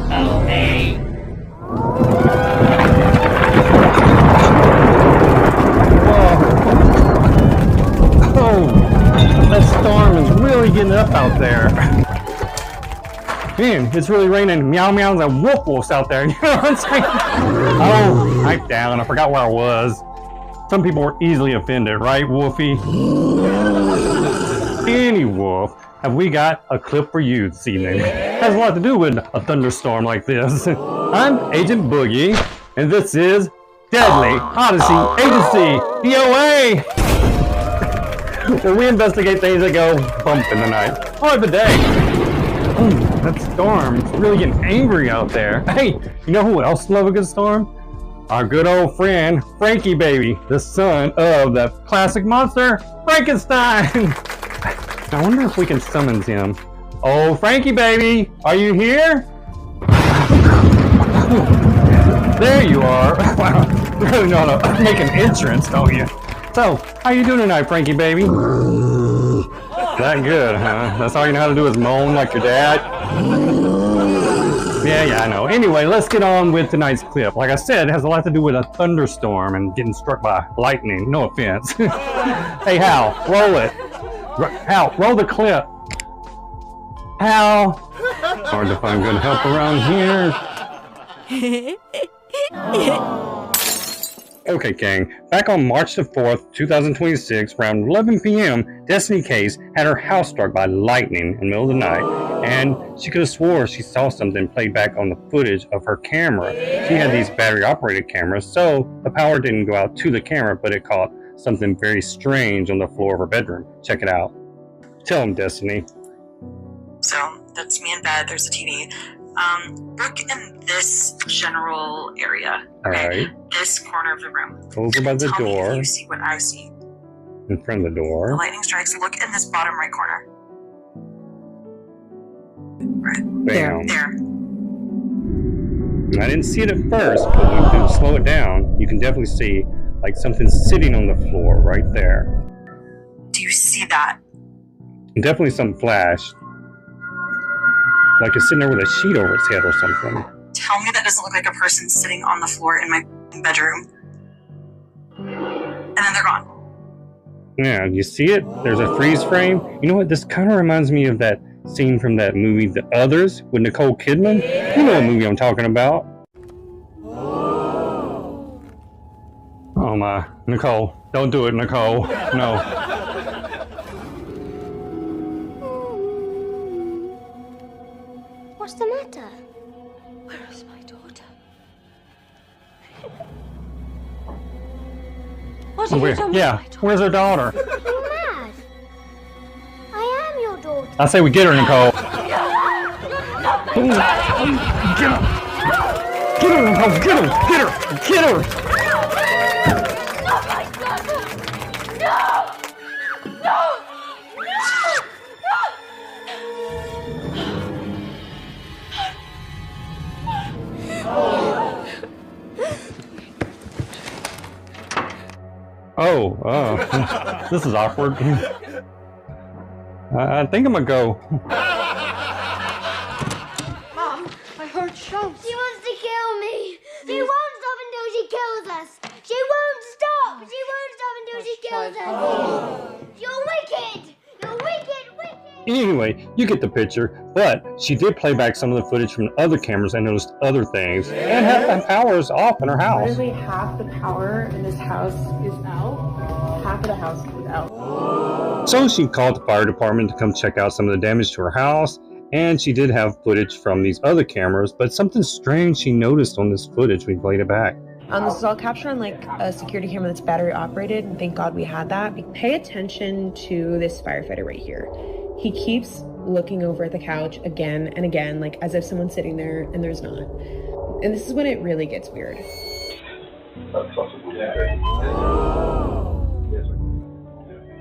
Help me. Oh, that storm is really getting up out there. Man, it's really raining meow meows and woof woofs out there. You know what I'm saying? Oh, pipe down. I forgot where I was. Some people were easily offended, right, Woofy? Any wolf, have we got a clip for you this evening? It has a lot to do with a thunderstorm like this. I'm Agent Boogey, and this is Deadly Odyssey Agency D.O.A. where we investigate things that go bump in the night or the day. Oh, that storm is really getting angry out there. Hey, you know who else loves a good storm? Our good old friend, Frankie baby, the son of the classic monster, Frankenstein. I wonder if we can summon him. Oh, Frankie baby, are you here? There you are. Wow, you really know how to make an entrance, don't you? So, how you doing tonight, Frankie baby? That good, huh? That's all you know how to do is moan like your dad? Yeah, I know. Anyway, let's get on with tonight's clip. Like I said, it has a lot to do with a thunderstorm and getting struck by lightning. No offense. Hey, Hal, roll it. Hal, roll the clip. Hal. Hard to find good help around here. Okay, gang. Back on March the 4th, 2026, around 11 p.m., Destiny Case had her house struck by lightning in the middle of the night, and she could have swore she saw something played back on the footage of her camera. She had these battery-operated cameras, so the power didn't go out to the camera, but it caught something very strange on the floor of her bedroom. Check it out. Tell him, Destiny. So, that's me in bed. There's a TV. Look in this general area. Okay? Alright. This corner of the room. Over by the Tell me door. if you see what I see. In front of the The door. lightning strikes. Look in this bottom right corner. Right. Bam. There. I didn't see it at first, but when you slow it down, you can definitely see like something sitting on the floor right there. Do you see that? And definitely some flash. Like it's sitting there with a sheet over its head or something. Tell me that doesn't look like a person sitting on the floor in my bedroom. And then they're gone. Yeah, you see it? There's a freeze frame. You know what? This kind of reminds me of that scene from that movie, The Others, with Nicole Kidman. You know what movie I'm talking about. Oh my. Nicole. Don't do it, Nicole. No. What's the matter? Where is my daughter? What have you done with my daughter? Where's her daughter? You're mad. I am your daughter. I say we get her, Nicole. Get her. Get her, Nicole. Get her. Get her. Get her. Oh my God. No. No. Oh, this is awkward. I think I'm gonna go. Mom, I heard shots. She wants to kill me. She won't stop until she kills us. She won't stop. She won't stop until she kills us. You're wicked. You're wicked, wicked. Anyway, you get the picture, but she did play back some of the footage from other cameras and noticed other things, and her power is off in her house. Literally half the power in this house is out. Half of the house is out. So she called the fire department to come check out some of the damage to her house, and she did have footage from these other cameras, but something strange she noticed on this footage when we played it back. This is all captured on like a security camera that's battery operated, and thank God we had that. Pay attention to this firefighter right here. He keeps looking over at the couch again and again, like as if someone's sitting there and there's not. And this is when it really gets weird.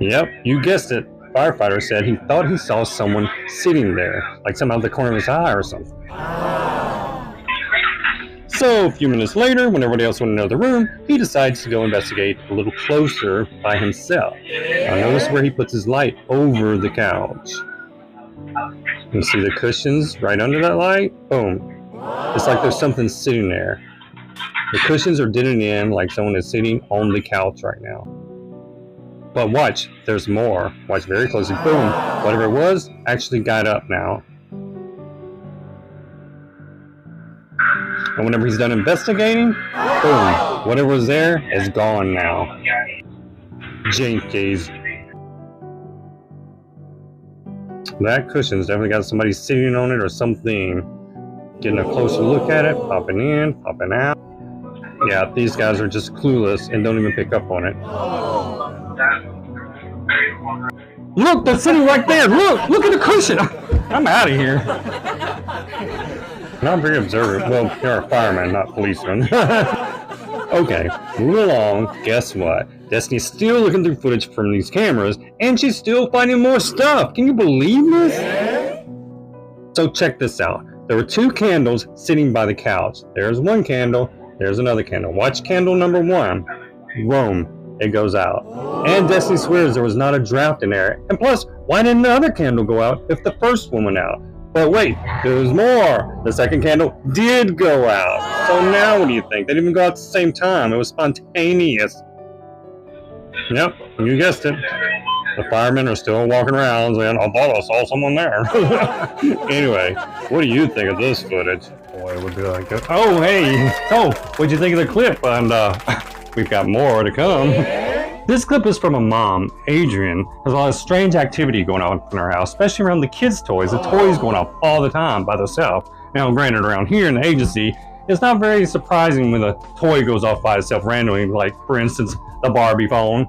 Yep, you guessed it. Firefighter said he thought he saw someone sitting there, like some out of the corner of his eye or something. So a few minutes later, when everybody else went in another room, he decides to go investigate a little closer by himself. Now notice where he puts his light over the couch. You see the cushions right under that light? Boom. It's like there's something sitting there. The cushions are dented in like someone is sitting on the couch right now. But watch, there's more. Watch very closely. Boom. Whatever it was actually got up now. And whenever he's done investigating, boom. Whatever was there is gone now. Jinkies. That cushion's definitely got somebody sitting on it or something. Getting a closer look at it, popping in, popping out. Yeah, these guys are just clueless and don't even pick up on it. Look, they're sitting right there. Look at the cushion. I'm out of here. Not very observant. Well, you're a fireman, not policeman. Okay, moving along. Guess what? Destiny's still looking through footage from these cameras, and she's still finding more stuff. Can you believe this? So check this out. There were 2 candles sitting by the couch. There's one candle. There's another candle. Watch candle number 1. Boom. It goes out. And Destiny swears there was not a draft in there. And plus, why didn't the other candle go out if the first one went out? But wait, there's more. The second candle did go out. So now what do you think? They didn't even go out at the same time. It was spontaneous. Yep, you guessed it. The firemen are still walking around saying, I thought I saw someone there. Anyway, what do you think of this footage? Boy, it would be like, oh, hey. Oh, what'd you think of the clip? And we've got more to come. This clip is from a mom, Adrian. There's a lot of strange activity going on in her house, especially around the kids' toys. The toys going off all the time by themselves. Now, granted, around here in the agency, it's not very surprising when a toy goes off by itself randomly, like, for instance, the Barbie phone.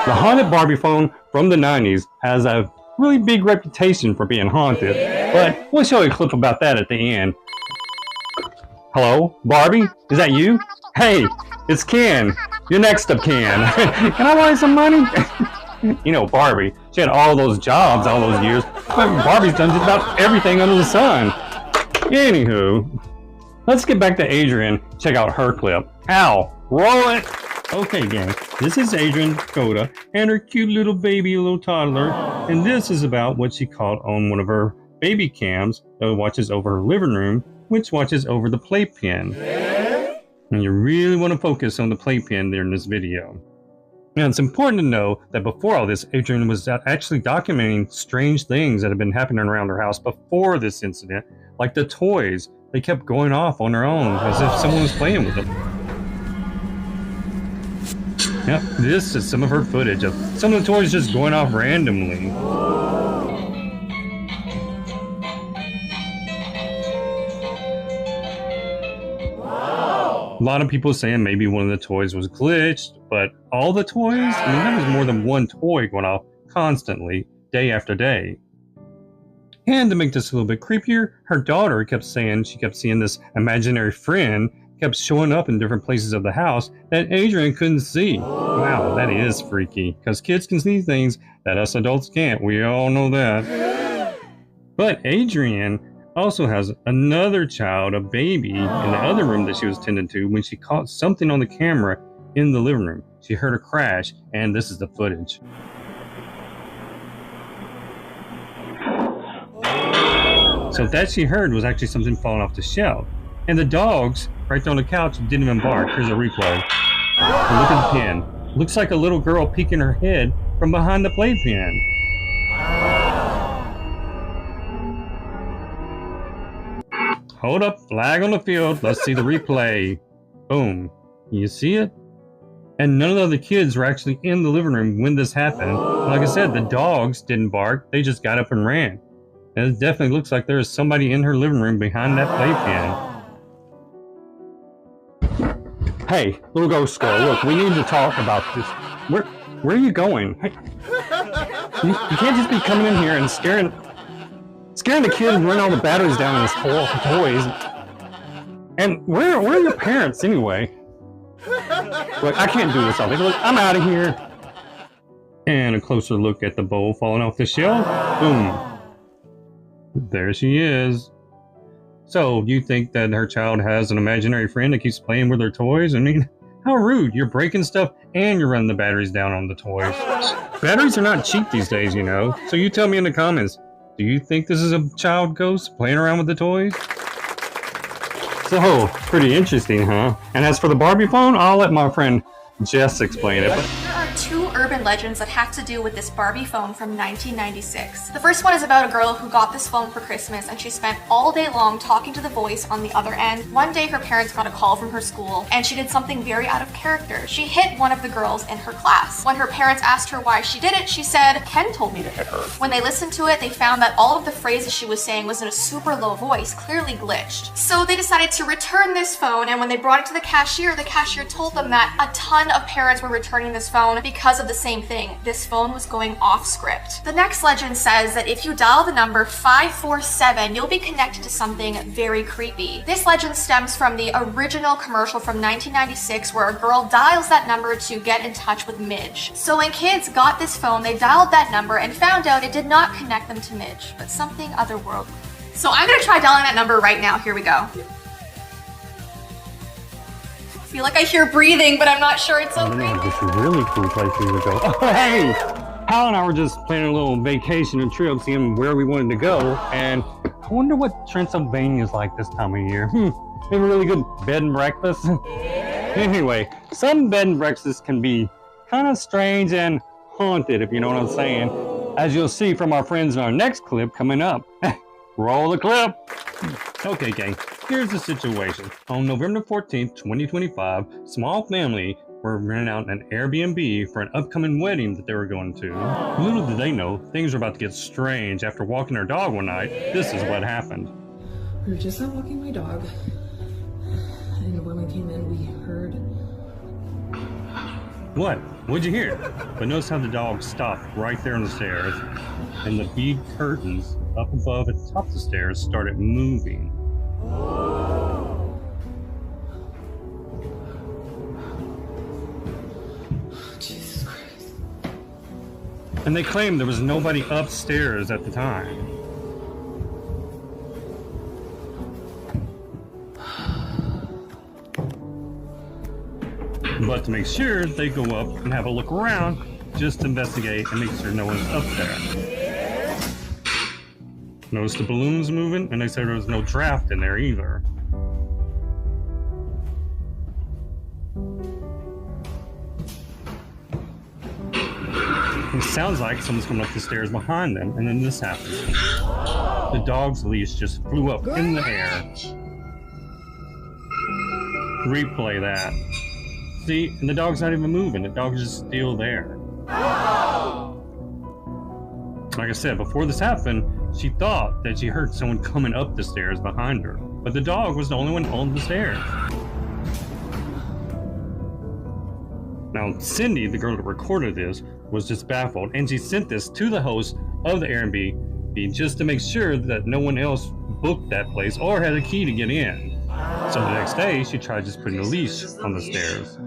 The haunted Barbie phone from the 90s has a really big reputation for being haunted, but we'll show you a clip about that at the end. Hello, Barbie? Is that you? Hey, it's Ken. You're next up, Ken. Can I borrow some money? You know, Barbie, she had all those jobs all those years, but Barbie's done just about everything under the sun. Anywho, let's get back to Adrian. Check out her clip. Ow, roll it. Okay, gang, this is Adrian Dakota and her cute little baby, little toddler, and this is about what she caught on one of her baby cams that watches over her living room, which watches over the playpen. And you really want to focus on the playpen there in this video. Now, it's important to know that before all this, Adrian was actually documenting strange things that had been happening around her house before this incident, like the toys. They kept going off on their own as if someone was playing with them. Yep, this is some of her footage of some of the toys just going off randomly. A lot of people saying maybe one of the toys was glitched, but all the toys? I mean, that was more than one toy going off constantly, day after day. And to make this a little bit creepier, her daughter kept saying she kept seeing this imaginary friend kept showing up in different places of the house that Adrian couldn't see. Wow, that is freaky, because kids can see things that us adults can't. We all know that. But Adrian also has another child, a baby, in the other room that she was tending to when she caught something on the camera in the living room. She heard a crash, and this is the footage. So that she heard was actually something falling off the shelf. And the dogs, right there on the couch, didn't even bark. Here's a replay. And look at the pen. Looks like a little girl peeking her head from behind the playpen. Hold up, flag on the field. Let's see the replay. Boom. You see it? And none of the kids were actually in the living room when this happened. Like I said, the dogs didn't bark. They just got up and ran. And it definitely looks like there is somebody in her living room behind that playpen. Hey, little ghost girl, look, we need to talk about this. Where are you going? Hey, you can't just be coming in here and scaring the kid and running all the batteries down in his toys. And where are your parents anyway? Look, I can't do this all day. Look, I'm out of here. And a closer look at the bowl falling off the shelf. Boom. There she is. So, do you think that her child has an imaginary friend that keeps playing with her toys? I mean, how rude. You're breaking stuff and you're running the batteries down on the toys. Batteries are not cheap these days, you know. So you tell me in the comments, do you think this is a child ghost playing around with the toys? So, pretty interesting, huh? And as for the Barbie phone, I'll let my friend Jess explain it. But there are two urban legends that have to do with this Barbie phone from 1996. The first one is about a girl who got this phone for Christmas and she spent all day long talking to the voice on the other end. One day her parents got a call from her school and she did something very out of character. She hit one of the girls in her class. When her parents asked her why she did it, she said, "Ken told me to hit her." When they listened to it, they found that all of the phrases she was saying was in a super low voice, clearly glitched. So they decided to return this phone, and when they brought it to the cashier told them that a ton of parents were returning this phone because of the same thing. This phone was going off script. The next legend says that if you dial the number 547, you'll be connected to something very creepy. This legend stems from the original commercial from 1996 where a girl dials that number to get in touch with Midge. So when kids got this phone, they dialed that number and found out it did not connect them to Midge, but something otherworldly. So I'm gonna try dialing that number right now. Here we go. I feel like I hear breathing, but I'm not sure. It's so creepy. This is a really cool place we would go. Oh, hey! Hal and I were just planning a little vacation and trip, seeing where we wanted to go, and I wonder what Transylvania's like this time of year. Maybe a really good bed and breakfast? Anyway, some bed and breakfasts can be kind of strange and haunted, if you know what I'm saying, as you'll see from our friends in our next clip coming up. Roll the clip! Okay, gang, here's the situation. On November 14th, 2025, small family were renting out an Airbnb for an upcoming wedding that they were going to. Little did they know, things were about to get strange. After walking our dog one night, this is what happened. We were just out walking my dog, and when we came in, we heard... What? What'd you hear? But notice how the dog stopped right there on the stairs, and the bead curtains up above at the top of the stairs started moving. Jesus Christ. And they claimed there was nobody upstairs at the time. But to make sure, they go up and have a look around just to investigate and make sure no one's up there. Notice the balloons moving, and they said there was no draft in there either. It sounds like someone's coming up the stairs behind them, and then this happens. The dog's leash just flew up in the air. Replay that. See, and the dog's not even moving, the dog's just still there. Like I said, before this happened, she thought that she heard someone coming up the stairs behind her, but the dog was the only one on the stairs. Now, Cindy, the girl that recorded this, was just baffled, and she sent this to the host of the Airbnb just to make sure that no one else booked that place or had a key to get in. So the next day, she tried just putting a leash on the stairs.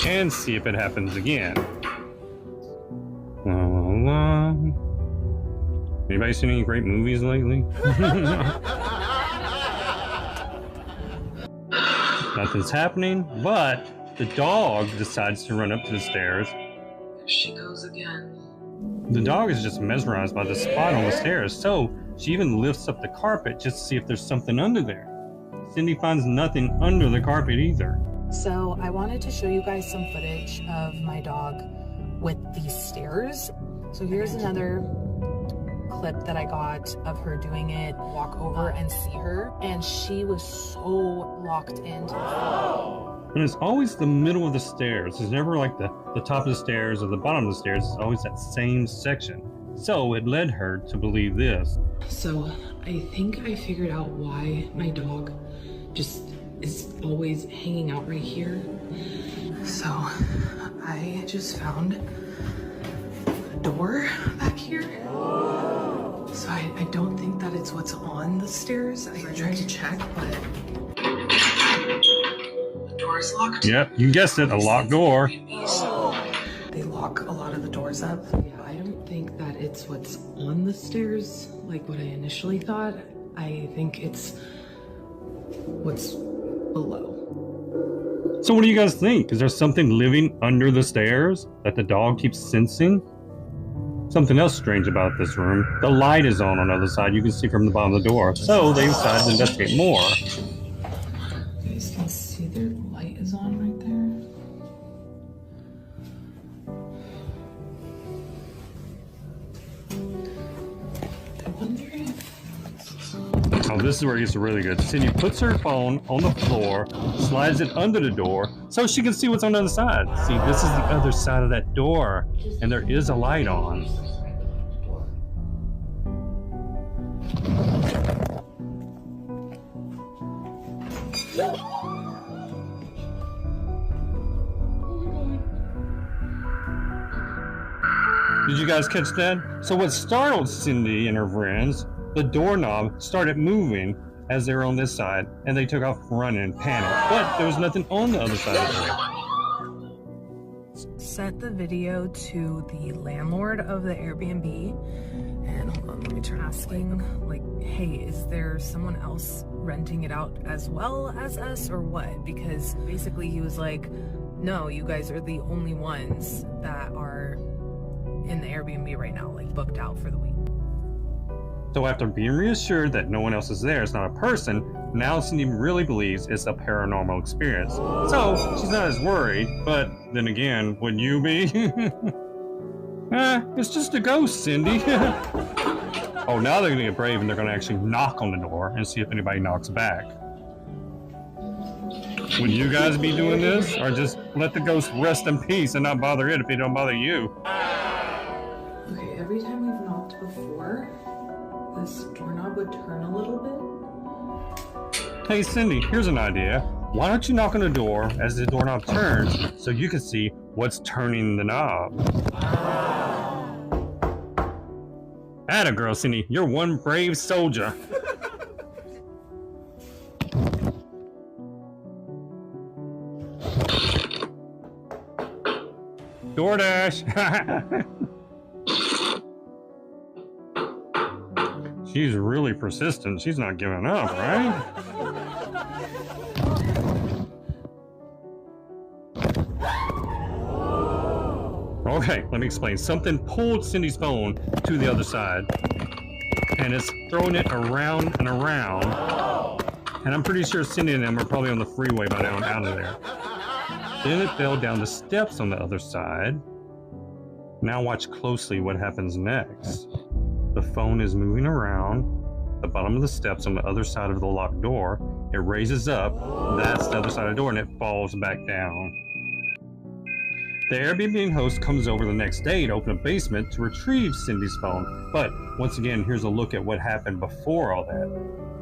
And see if it happens again. Anybody seen any great movies lately? Nothing's happening, but the dog decides to run up to the stairs. There she goes again. The dog is just mesmerized by the spot on the stairs, so she even lifts up the carpet just to see if there's something under there. Cindy finds nothing under the carpet either. So I wanted to show you guys some footage of my dog with these stairs. So here's another clip that I got of her doing it, walk over and see her, and she was so locked into it. And it's always the middle of the stairs. It's never like the top of the stairs or the bottom of the stairs. It's always that same section. So it led her to believe this. So I think I figured out why my dog just is always hanging out right here. So I just found a door back here. So I don't think that it's what's on the stairs. I tried to check, but The door's locked. Yep, you guessed it, a locked door. they lock a lot of the doors up. Yeah, I don't think that it's what's on the stairs like what I initially thought. I think it's what's below. So what do you guys think? Is there something living under the stairs that the dog keeps sensing? Something else strange about this room, the light is on the other side. You can see from the bottom of the door. So they decided to investigate more. You guys can see their light is on right there. I wonder if... Oh, this is where it gets really good. Cindy puts her phone on the floor, slides it under the door, so she can see what's on the other side. See, this is the other side of that door, and there is a light on. Did you guys catch that? So what startled Cindy and her friends, the doorknob started moving as they were on this side, and they took off running in panic. But there was nothing on the other side of the door. Sent the video to the landlord of the Airbnb, and hold on, let me turn asking, like, hey, is there someone else renting it out as well as us or what? Because basically he was like, no, you guys are the only ones that are in the Airbnb right now, like booked out for the week. So after being reassured that no one else is there, it's not a person, now Cindy really believes it's a paranormal experience. So she's not as worried, but then again, wouldn't you be? It's just a ghost, Cindy. Oh, now they're gonna get brave and they're gonna actually knock on the door and see if anybody knocks back. Would you guys be doing this? Or just let the ghost rest in peace and not bother it if it don't bother you? Okay, every time we've knocked before, this doorknob would turn a little bit. Hey Cindy, here's an idea. Why don't you knock on the door as the doorknob turns so you can see what's turning the knob? Atta girl, Cindy, you're one brave soldier. DoorDash. She's really persistent. She's not giving up, right? Okay, let me explain. Something pulled Cindy's phone to the other side, and it's throwing it around and around. And I'm pretty sure Cindy and them are probably on the freeway by now and out of there. Then it fell down the steps on the other side. Now watch closely what happens next. The phone is moving around the bottom of the steps on the other side of the locked door. It raises up. That's the other side of the door, and it falls back down. The Airbnb host comes over the next day to open a basement to retrieve Cindy's phone. But once again, here's a look at what happened before all that.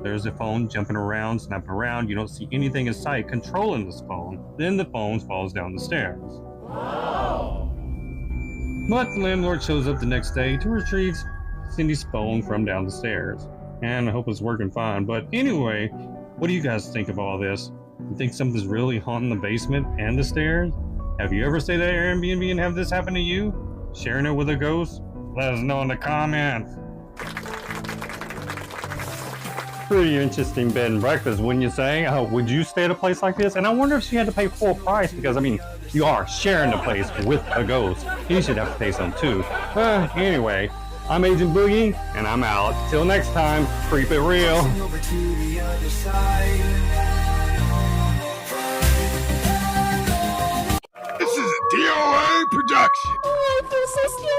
There's the phone jumping around, snapping around. You don't see anything in sight controlling this phone. Then the phone falls down the stairs. Wow. But the landlord shows up the next day to retrieve Cindy's phone from down the stairs. And I hope it's working fine. But anyway, what do you guys think of all this? You think something's really haunting the basement and the stairs? Have you ever stayed at Airbnb and have this happen to you? Sharing it with a ghost? Let us know in the comments. Pretty interesting bed and breakfast, wouldn't you say? Would you stay at a place like this? And I wonder if she had to pay full price because, I mean, you are sharing the place with a ghost. He should have to pay some too. Anyway, I'm Agent Boogie, and I'm out. Till next time, creep it real. This is a D.O.A. production. Oh, I feel so scared.